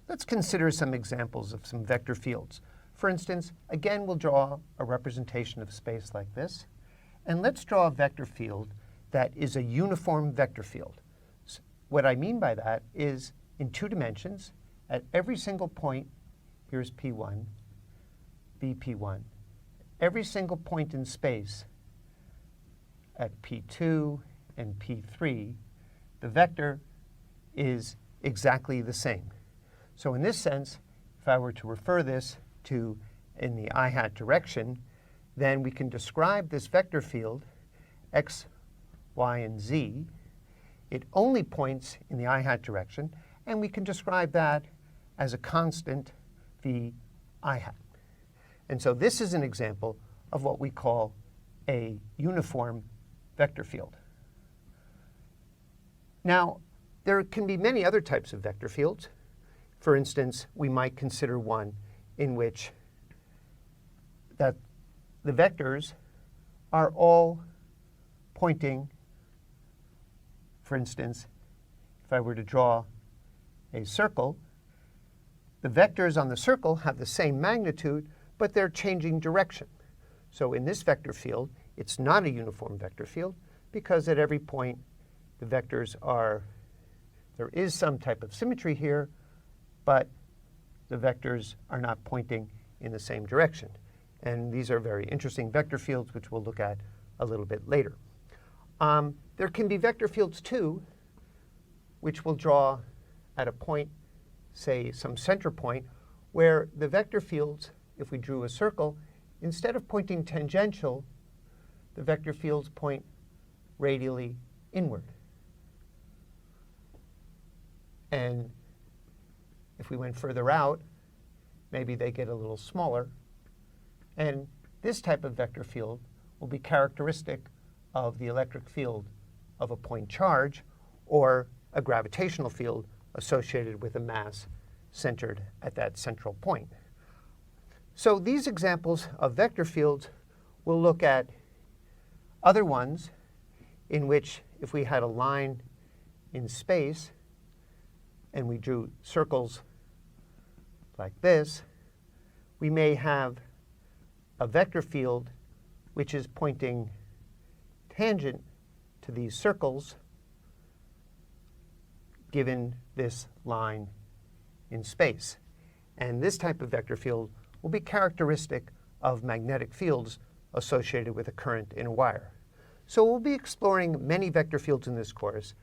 Let's consider some examples of some vector fields. For instance, again, we'll draw a representation of space like this. And let's draw a vector field that is a uniform vector field. So what I mean by that is in 2 dimensions, at every single point, here's P1, BP1. Every single point in space at P2 and P3, the vector is exactly the same. So in this sense, if I were to refer this to in the I-hat direction, then we can describe this vector field, x, y, and z. It only points in the I-hat direction, and we can describe that as a constant v I-hat. And so this is an example of what we call a uniform vector field. Now, there can be many other types of vector fields. For instance, we might consider one in which that the vectors are all pointing. For instance, if I were to draw a circle, the vectors on the circle have the same magnitude, but they're changing direction. So in this vector field, it's not a uniform vector field because at every point the vectors are, there is some type of symmetry here, but the vectors are not pointing in the same direction. And these are very interesting vector fields, which we'll look at a little bit later. There can be vector fields, too, which we'll draw at a point, say some center point, where the vector fields, if we drew a circle, instead of pointing tangential, the vector fields point radially inward. And if we went further out, maybe they get a little smaller. And this type of vector field will be characteristic of the electric field of a point charge or a gravitational field associated with a mass centered at that central point. So these examples of vector fields, we'll look at other ones in which if we had a line in space and we drew circles like this, we may have a vector field which is pointing tangent to these circles given this line in space. And this type of vector field will be characteristic of magnetic fields associated with a current in a wire. So we'll be exploring many vector fields in this course.